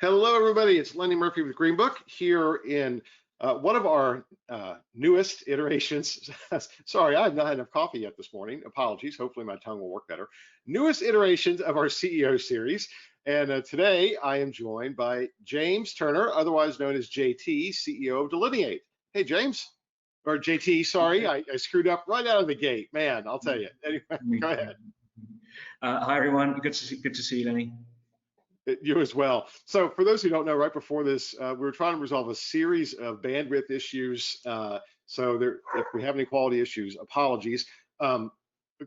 Hello, everybody. It's Lenny Murphy with Green Book here in one of our newest iterations. Sorry, I've not had enough coffee yet this morning. Apologies. Hopefully, my tongue will work better. Newest iterations of our CEO series. And today I am joined by James Turner, otherwise known as JT, CEO of Delineate. Hey, James, or JT, sorry, I screwed up right out of the gate. Man, I'll tell you. Anyway, go ahead. Hi, everyone. Good to see you, Lenny. You as well. So for those who don't know, right before this, we were trying to resolve a series of bandwidth issues. If we have any quality issues, apologies. Of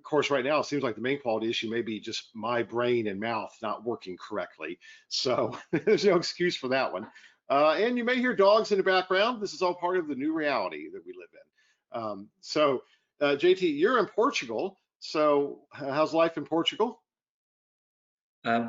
course, right now, it seems like the main quality issue may be just my brain and mouth not working correctly. So there's no excuse for that one. And you may hear dogs in the background. This is all part of the new reality that we live in. JT, you're in Portugal. So how's life in Portugal?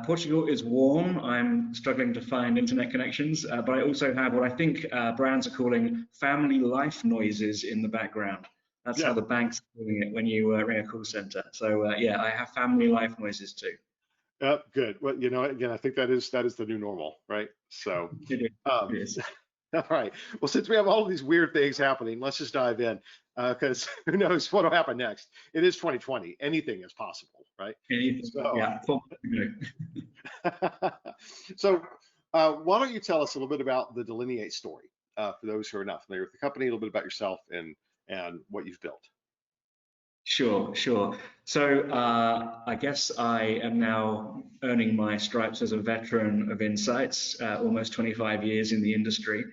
Portugal is warm. I'm struggling to find internet connections, but I also have what I think brands are calling family life noises in the background. That's how the bank's doing it when you ring a call center. So yeah, I have family life noises too. Good. Well, you know, again, I think that is the new normal, right? So It is. All right. Well, since we have all of these weird things happening, let's just dive in because who knows what will happen next. It is 2020. Anything is possible, right? Anything. So, yeah. So why don't you tell us a little bit about the Delineate story for those who are not familiar with the company, a little bit about yourself and what you've built. Sure. So I guess I am now earning my stripes as a veteran of insights, almost 25 years in the industry.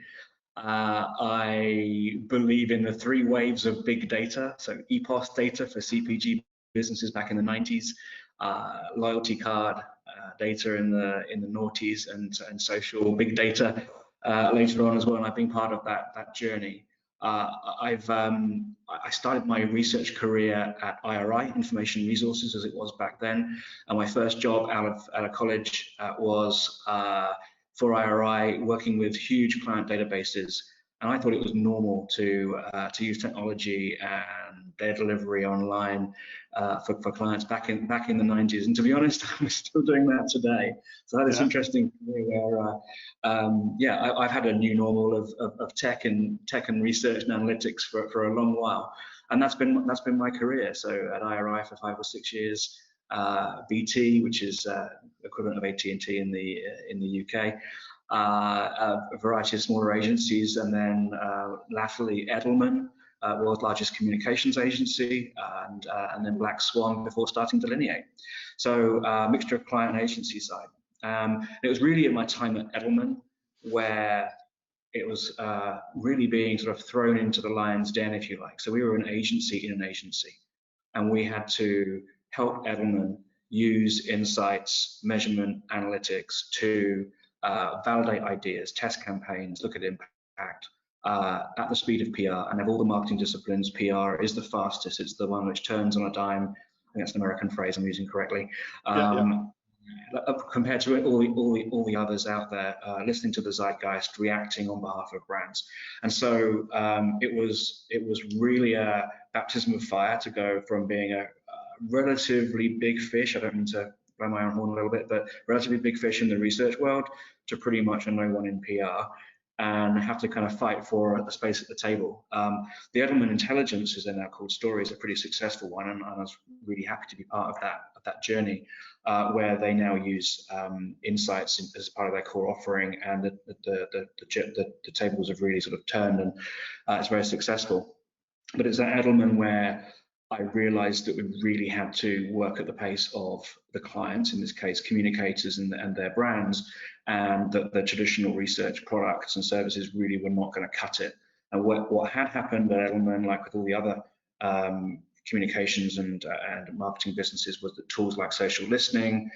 I believe in the three waves of big data. So EPOS data for CPG businesses back in the 90s, loyalty card data in the noughties, and social big data later on as well. And I've been part of that journey. I started my research career at IRI, Information Resources, as it was back then, and my first job out of college was for IRI, working with huge client databases. And I thought it was normal to use technology and data delivery online for clients back in the 90s. And to be honest, I'm still doing that today. So that is interesting for me. Where I've had a new normal of tech and research and analytics for a long while, and that's been my career. So at IRI for 5 or 6 years, BT, which is equivalent of AT&T in the UK. A variety of smaller agencies, and then latterly Edelman, world's largest communications agency, and then Black Swan before starting Delineate. So mixture of client and agency side. It was really at my time at Edelman where it was really being sort of thrown into the lion's den, if you like. So we were an agency in an agency, and we had to help Edelman use insights, measurement, analytics to validate ideas, test campaigns, look at impact at the speed of PR. And of all the marketing disciplines, PR is the fastest. It's the one which turns on a dime. I think that's an American phrase I'm using correctly. Compared to all the others out there, listening to the zeitgeist, reacting on behalf of brands. And so it was really a baptism of fire to go from being a relatively big fish. I don't mean to blow my own horn a little bit, but relatively big fish in the research world to pretty much a no one in PR, and have to kind of fight for a space at the table. The Edelman Intelligence, as they're now called, story, is a pretty successful one, and I was really happy to be part of that journey, where they now use insights as part of their core offering, and the tables have really sort of turned, and it's very successful. But it's at Edelman where I realized that we really had to work at the pace of the clients, in this case communicators and their brands, and that the traditional research products and services really were not going to cut it. And what had happened at Edelman, like with all the other communications and marketing businesses, was that tools like social listening,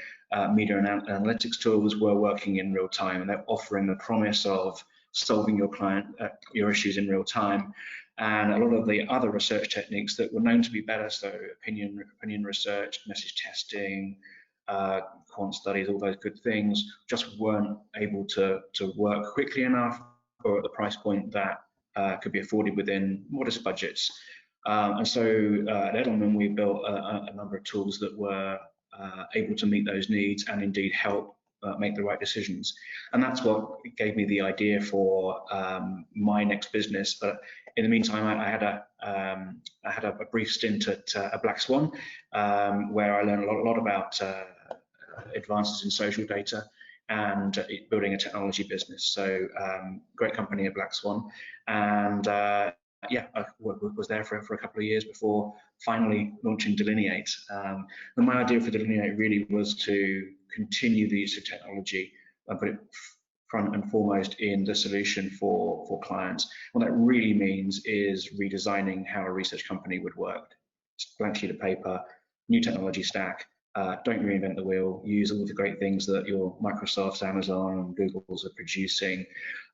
media and analytics tools were working in real time, and they're offering the promise of solving your issues in real time. And a lot of the other research techniques that were known to be better, so opinion research, message testing, quant studies, all those good things, just weren't able to work quickly enough or at the price point that could be afforded within modest budgets. And so at Edelman, we built a number of tools that were able to meet those needs and indeed help make the right decisions. And that's what gave me the idea for my next business. But in the meantime, I had a brief stint at a Black Swan, where I learned a lot about advances in social data and building a technology business. So great company at Black Swan, and yeah, I was there for a couple of years before finally launching Delineate. And my idea for Delineate really was to continue the use of technology and put it front and foremost in the solution for clients. What that really means is redesigning how a research company would work. Blank sheet of paper, new technology stack. Don't reinvent the wheel. Use all the great things that your Microsofts, Amazon, and Googles are producing,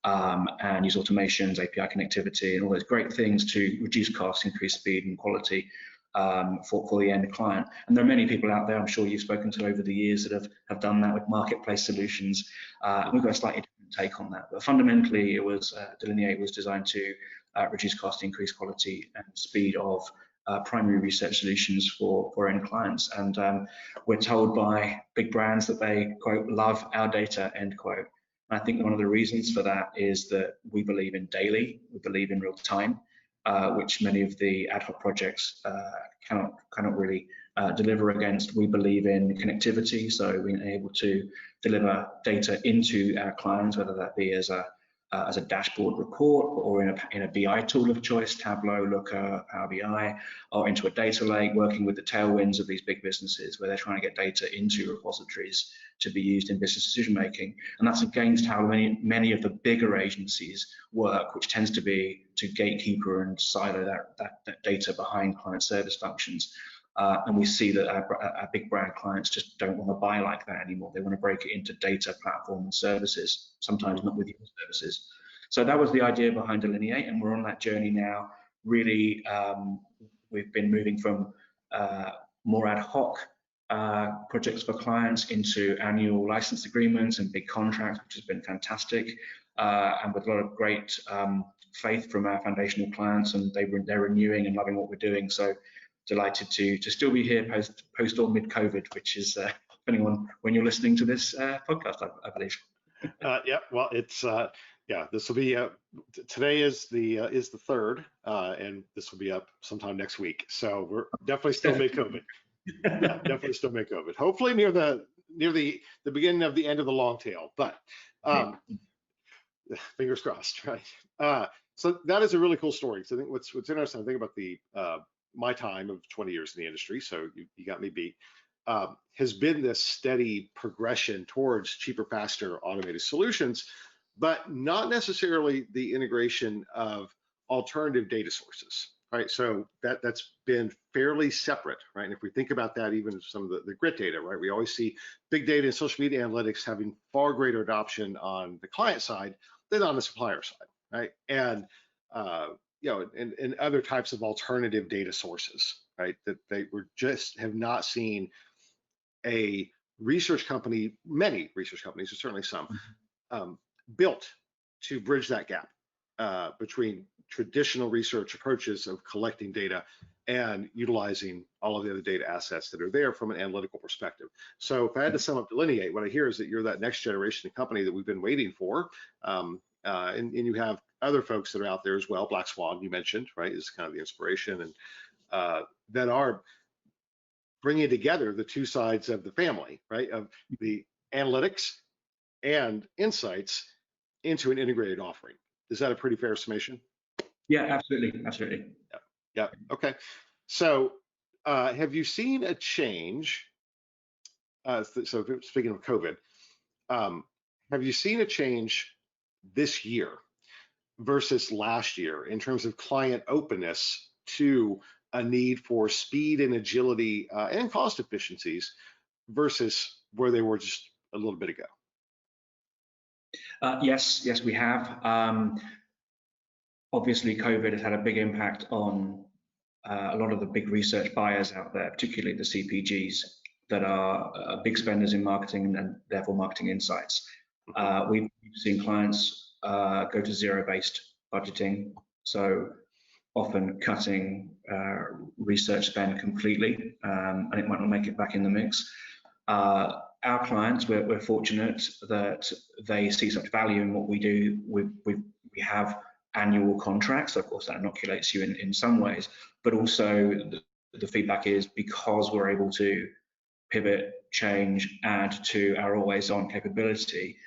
and use automations, API connectivity, and all those great things to reduce costs, increase speed and quality for the end client. And there are many people out there, I'm sure you've spoken to over the years, that have done that with marketplace solutions. And we've got a slightly different take on that. But fundamentally, it was Delineate was designed to reduce cost, increase quality, and speed of primary research solutions for end clients. And we're told by big brands that they, quote, love our data, end quote. And I think one of the reasons for that is that we believe in daily, we believe in real time, which many of the ad hoc projects cannot really deliver against. We believe in connectivity, so being able to deliver data into our clients, whether that be as a dashboard report or in a BI tool of choice, Tableau, Looker, Power BI, or into a data lake, working with the tailwinds of these big businesses where they're trying to get data into repositories to be used in business decision making. And that's against how many of the bigger agencies work, which tends to be to gatekeeper and silo that data behind client service functions. And we see that our big brand clients just don't want to buy like that anymore. They want to break it into data, platform, and services, sometimes not with your services. So that was the idea behind Delineate, and we're on that journey now. Really, we've been moving from more ad hoc projects for clients into annual license agreements and big contracts, which has been fantastic, and with a lot of great faith from our foundational clients, and they're renewing and loving what we're doing. So delighted to still be here post or mid COVID, which is depending on when you're listening to this podcast, I believe. Yeah, well, it's yeah. This will be today is the 3rd, and this will be up sometime next week. So we're definitely still mid COVID. Yeah, definitely still mid COVID. Hopefully near the beginning of the end of the long tail, but fingers crossed, right? So that is a really cool story. So I think what's interesting, I think about the my time of 20 years in the industry, so you got me beat, has been this steady progression towards cheaper, faster, automated solutions, but not necessarily the integration of alternative data sources, right? So that's been fairly separate, right? And if we think about that, even some of the grit data, right? We always see big data and social media analytics having far greater adoption on the client side than on the supplier side, right? And you know, and other types of alternative data sources, right? That they just have not seen a research company, many research companies, or certainly some, built to bridge that gap between traditional research approaches of collecting data and utilizing all of the other data assets that are there from an analytical perspective. So if I had to sum up Delineate, what I hear is that you're that next generation of company that we've been waiting for. And you have other folks that are out there as well. Black Swan, you mentioned, right, is kind of the inspiration, and that are bringing together the two sides of the family, right, of the analytics and insights into an integrated offering. Is that a pretty fair summation? Yeah, absolutely. Yeah. Okay. So have you seen a change? So speaking of COVID, have you seen a change this year versus last year in terms of client openness to a need for speed and agility and cost efficiencies versus where they were just a little bit ago? Yes, we have. Obviously, COVID has had a big impact on a lot of the big research buyers out there, particularly the CPGs that are big spenders in marketing and therefore marketing insights. We've seen clients go to zero-based budgeting, so often cutting research spend completely, and it might not make it back in the mix. our clients, we're fortunate that they see such value in what we do. We have annual contracts. Of course, that inoculates you in some ways, but also the feedback is because we're able to pivot, change, add to our always-on capability,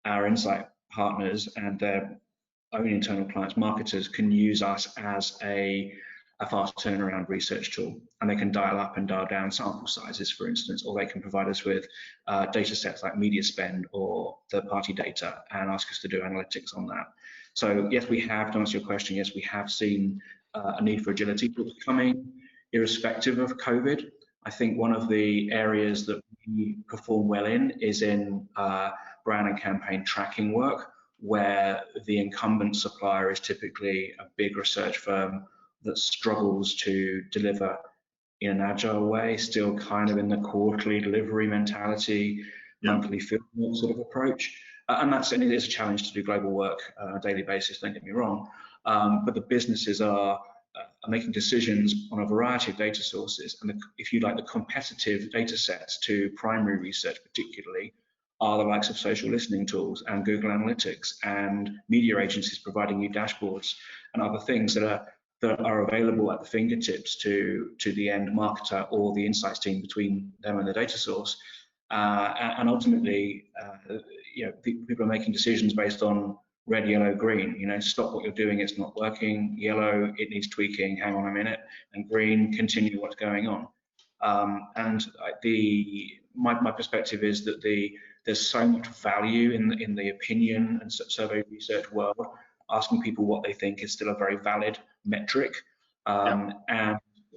our insight partners and their own internal clients, marketers, can use us as a fast turnaround research tool, and they can dial up and dial down sample sizes, for instance, or they can provide us with data sets like media spend or third-party data and ask us to do analytics on that. So yes, we have, to answer your question, yes, we have seen a need for agility coming irrespective of COVID. I think one of the areas that we perform well in is in brand and campaign tracking work, where the incumbent supplier is typically a big research firm that struggles to deliver in an agile way, still kind of in the quarterly delivery mentality, monthly field sort of approach. And it is a challenge to do global work on a daily basis, don't get me wrong. But the businesses are making decisions on a variety of data sources. And if you like, the competitive data sets to primary research particularly are the likes of social listening tools and Google Analytics and media agencies providing you dashboards and other things that are available at the fingertips to the end marketer or the insights team between them and the data source. And ultimately, people are making decisions based on red, yellow, green. Stop what you're doing, it's not working. Yellow, it needs tweaking, hang on a minute. And green, continue what's going on. And my perspective is that there's so much value in the opinion and survey research world. Asking people what they think is still a very valid metric. And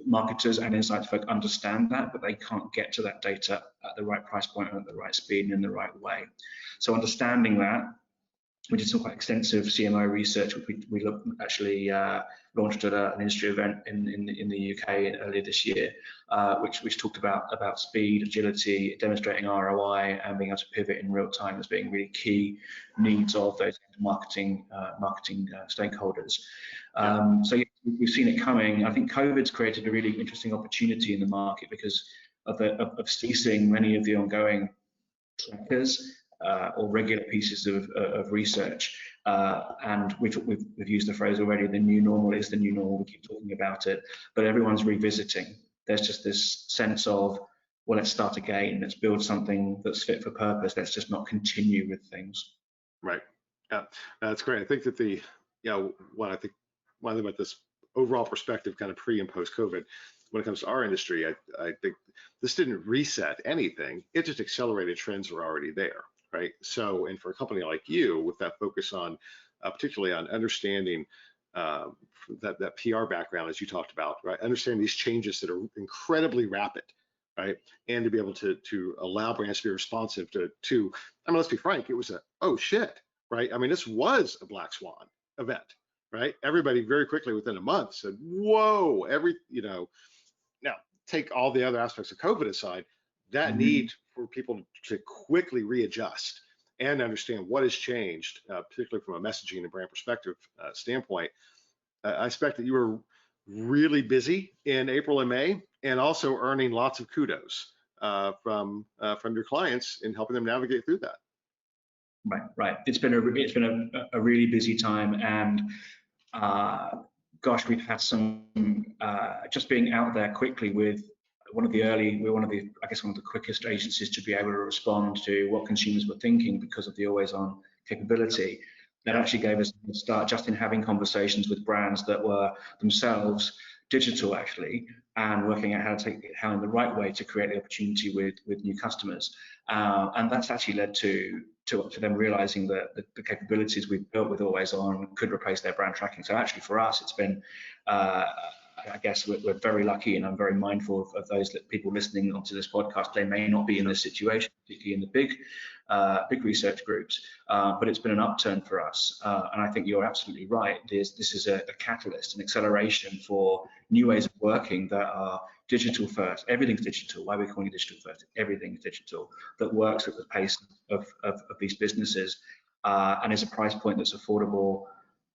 marketers and insights folk understand that, but they can't get to that data at the right price point and at the right speed and in the right way. So understanding that, we did some quite extensive CMO research, which we actually launched at an industry event in the UK earlier this year, which talked about speed, agility, demonstrating ROI, and being able to pivot in real time as being really key needs of those marketing stakeholders. So yeah, we've seen it coming. I think COVID's created a really interesting opportunity in the market because of ceasing many of the ongoing trackers or regular pieces of research. And we've used the phrase already, the new normal is the new normal, we keep talking about it, but everyone's revisiting. There's just this sense of, well, let's start again, let's build something that's fit for purpose, let's just not continue with things. Right, yeah, that's great. I think that one thing about this overall perspective, kind of pre and post COVID, when it comes to our industry, I think this didn't reset anything, it just accelerated trends that were already there. Right. So, and for a company like you, with that focus on, particularly on understanding that PR background, as you talked about, right, understanding these changes that are incredibly rapid, right, and to be able to allow brands to be responsive to, I mean, let's be frank, it was oh shit, right? I mean, this was a black swan event, right? Everybody very quickly within a month said, whoa, now take all the other aspects of COVID aside, that need for people to quickly readjust and understand what has changed, particularly from a messaging and brand perspective standpoint. I expect that you were really busy in April and May, and also earning lots of kudos from your clients in helping them navigate through that. Right. It's been a really busy time, and gosh, we've had some just being out there quickly with one of the quickest agencies to be able to respond to what consumers were thinking because of the always-on capability. That actually gave us a start just in having conversations with brands that were themselves digital actually, and working out how in the right way to create the opportunity with new customers. And that's actually led to them realizing that the capabilities we've built with Always On could replace their brand tracking. So actually for us, it's been, I guess we're very lucky, and I'm very mindful of those people listening onto this podcast. They may not be in this situation, particularly in the big research groups, but it's been an upturn for us. And I think you're absolutely right. This is a catalyst, an acceleration for new ways of working that are digital first. Everything's digital. Why are we calling it digital first? Everything's digital, that works at the pace of these businesses, and is a price point that's affordable,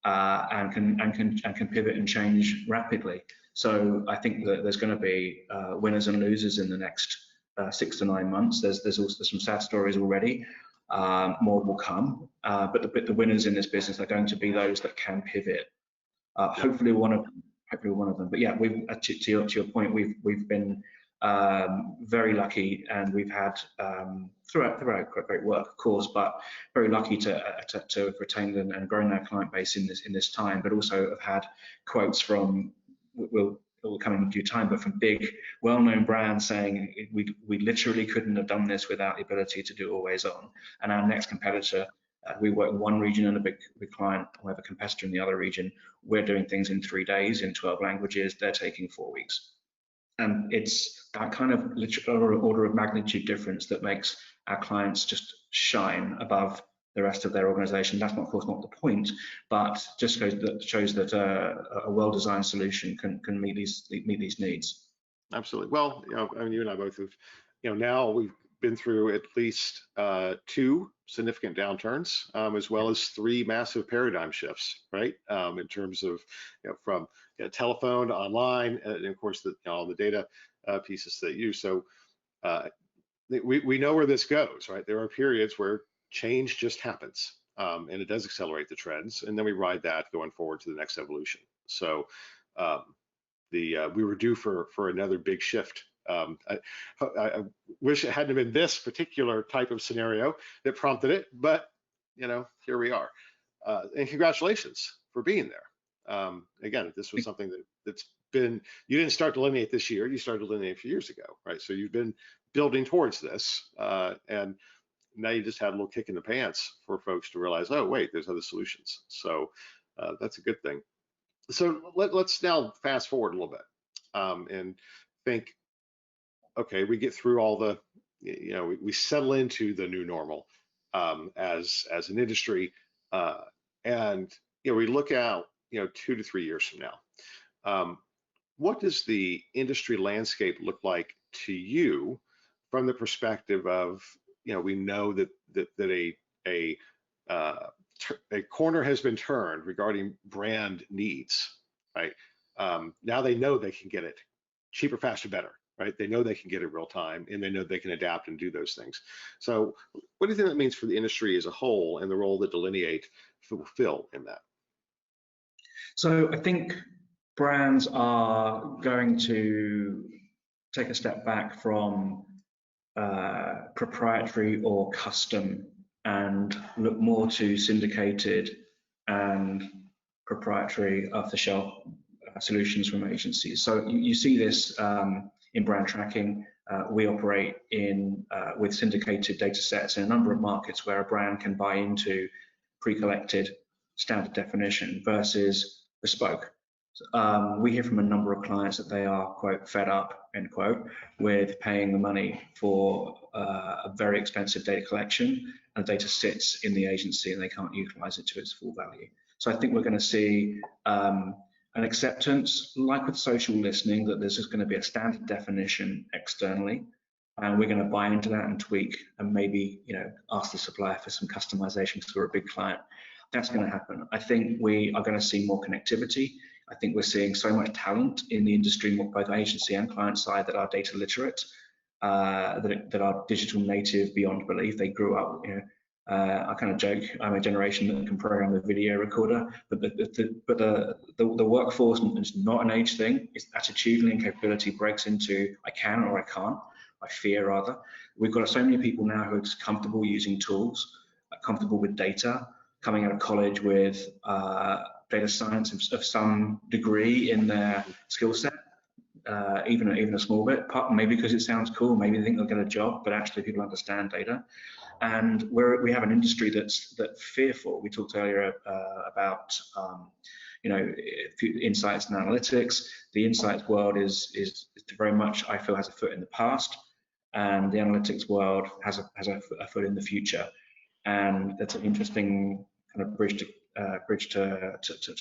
and can pivot and change rapidly. So I think that there's going to be winners and losers in the next 6 to 9 months. There's also some sad stories already. More will come, but the winners in this business are going to be those that can pivot. Hopefully one of them. But yeah, to your point, we've been very lucky, and we've had throughout great work, of course, but very lucky to have retained and grown our client base in this time, but also have had quotes from, it will come in due time, but from big, well-known brands saying we literally couldn't have done this without the ability to do always on. And our next competitor, we work in one region and a big client, we have a competitor in the other region. We're doing things in 3 days in 12 languages. They're taking 4 weeks. And it's that kind of order of magnitude difference that makes our clients just shine above the rest of their organization. That's not, of course, not the point, but just shows that a well-designed solution can meet these needs. Absolutely. Well, I mean, you and I both have, now we've been through at least 2 significant downturns, as well as 3 massive paradigm shifts, right? In terms of, from telephone to online, and of course, all the data pieces that you. So we know where this goes, right? There are periods where change just happens, and it does accelerate the trends, and then we ride that going forward to the next evolution. So we were due for another big shift. I wish it hadn't been this particular type of scenario that prompted it, but here we are. And congratulations for being there. Again, this was something that's been, you didn't start Delineate this year, you started Delineate a few years ago, right? So you've been building towards this, and now you just had a little kick in the pants for folks to realize, oh wait, there's other solutions. So that's a good thing. So let's now fast forward a little bit and think, okay, we get through all the, we settle into the new normal as an industry, and we look out 2 to 3 years from now. What does the industry landscape look like to you from the perspective of, we know that a corner has been turned regarding brand needs, right? Now they know they can get it cheaper, faster, better, right? They know they can get it real time, and they know they can adapt and do those things. So what do you think that means for the industry as a whole and the role that Delineate will fill in that? So I think brands are going to take a step back from proprietary or custom and look more to syndicated and proprietary off-the-shelf solutions from agencies. So you see this in brand tracking. We operate with syndicated data sets in a number of markets where a brand can buy into pre-collected standard definition versus bespoke. We hear from a number of clients that they are, quote, fed up, end quote, with paying the money for a very expensive data collection, and the data sits in the agency and they can't utilize it to its full value. So I think we're going to see an acceptance, like with social listening, that there's just going to be a standard definition externally, and we're going to buy into that and tweak and maybe ask the supplier for some customization because we're a big client. That's going to happen. I think we are going to see more connectivity. I think we're seeing so much talent in the industry, both agency and client side, that are data literate, that are digital native beyond belief. They grew up, I kind of joke, I'm a generation that can program a video recorder, but the workforce is not an age thing. It's attitudinally, and capability breaks into I can or I can't, I fear rather. We've got so many people now who are just comfortable using tools, comfortable with data, coming out of college with data science of some degree in their skill set, even a small bit, maybe because it sounds cool, maybe they think they'll get a job, but actually people understand data. And we have an industry that's fearful. We talked earlier about insights and analytics. The insights world is very much, I feel, has a foot in the past, and the analytics world has a foot in the future. And that's an interesting kind of bridge to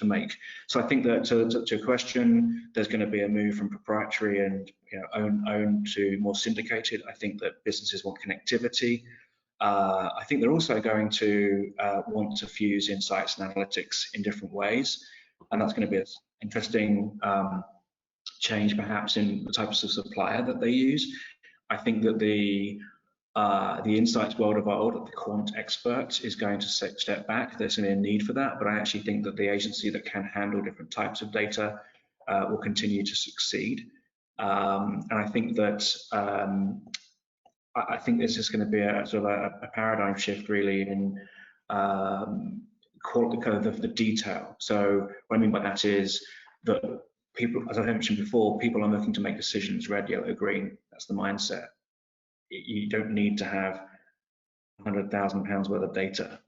make. So I think that to your question, there's going to be a move from proprietary and own to more syndicated. I think that businesses want connectivity. I think they're also going to want to fuse insights and analytics in different ways, and that's going to be an interesting change perhaps in the types of supplier that they use. I think that the insights world of old, the quant expert, is going to step back. There's going to be a need for that, but I actually think that the agency that can handle different types of data will continue to succeed. And I think that I think this is going to be a sort of a paradigm shift, really, in kind of the detail. So what I mean by that is that people, as I mentioned before, people are looking to make decisions: red, yellow, green. That's the mindset. You don't need to have £100,000 worth of data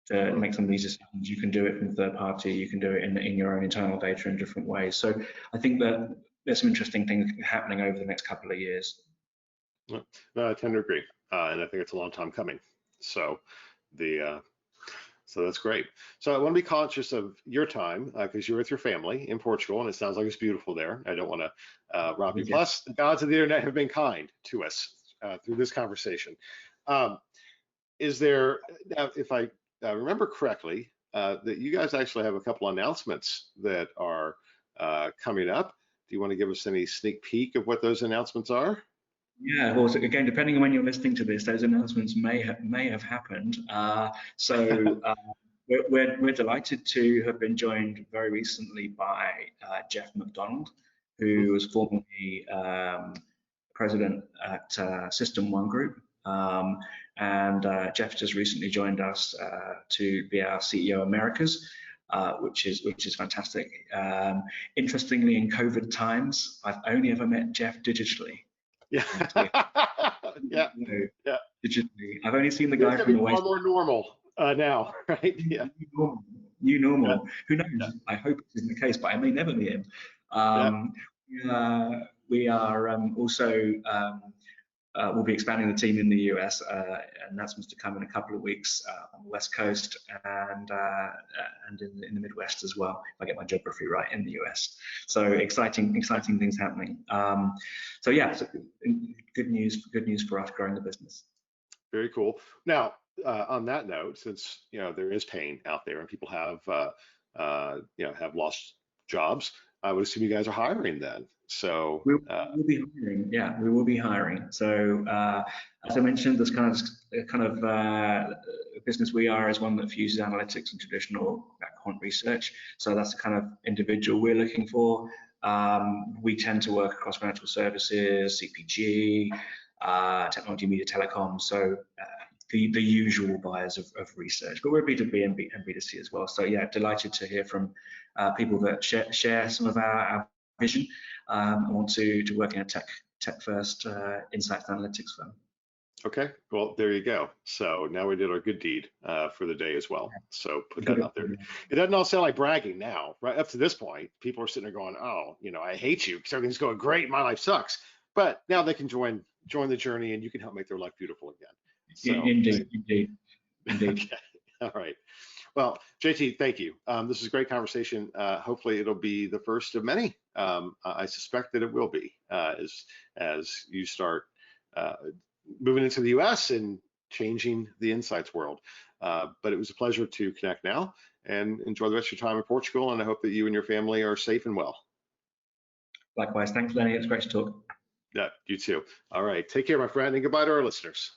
to make some of these decisions. You can do it from third party. You can do it in your own internal data in different ways. So I think that there's some interesting things happening over the next couple of years. No, I tend to agree, and I think it's a long time coming. So so that's great. So I want to be conscious of your time because you're with your family in Portugal, and it sounds like it's beautiful there. I don't want to rob you. Yeah. Plus, the gods of the internet have been kind to us through this conversation. Is there, now, if I remember correctly, that you guys actually have a couple announcements that are coming up? Do you want to give us any sneak peek of what those announcements are? Yeah, well, so again, depending on when you're listening to this, those announcements may have happened. We're delighted to have been joined very recently by Jeff McDonald, who was formerly president at System One Group, and Jeff just recently joined us to be our CEO Americas. Which is fantastic. Interestingly, in COVID times, I've only ever met Jeff digitally. Yeah. Yeah. Yeah. Digitally. I've only seen the guy from the waist. More normal now, right? Yeah. New normal. Yeah. Who knows? Yeah. I hope it isn't the case, but I may never meet him. Yeah. We are also we'll be expanding the team in the US. Announcements to come in a couple of weeks on the West Coast and in the Midwest as well, if I get my geography right, in the US. So exciting things happening. So yeah, so good news for us growing the business. Very cool. Now, on that note, since there is pain out there and people have have lost jobs, I would assume you guys are hiring then. So we'll be hiring. Yeah, we will be hiring. So as I mentioned, this kind of business we are is one that fuses analytics and traditional quant research. So that's the kind of individual we're looking for. We tend to work across financial services, CPG, technology, media, telecom. So the usual buyers of research, but we're B2B and B2C as well. So yeah, delighted to hear from people that share some of our vision and want to work in a tech first insights analytics firm. Okay, well, there you go. So now we did our good deed for the day as well. So put that out there. It doesn't all sound like bragging now, right? Up to this point, people are sitting there going, "Oh, I hate you because everything's going great. My life sucks." But now they can join the journey, and you can help make their life beautiful again. So, Indeed. Okay. All right. Well, JT, thank you. This is a great conversation. Hopefully, it'll be the first of many. I suspect that it will be as you start moving into the U.S. and changing the insights world. But it was a pleasure to connect now, and enjoy the rest of your time in Portugal. And I hope that you and your family are safe and well. Likewise. Thanks, Lenny. It's great to talk. Yeah, you too. All right. Take care, my friend, and goodbye to our listeners.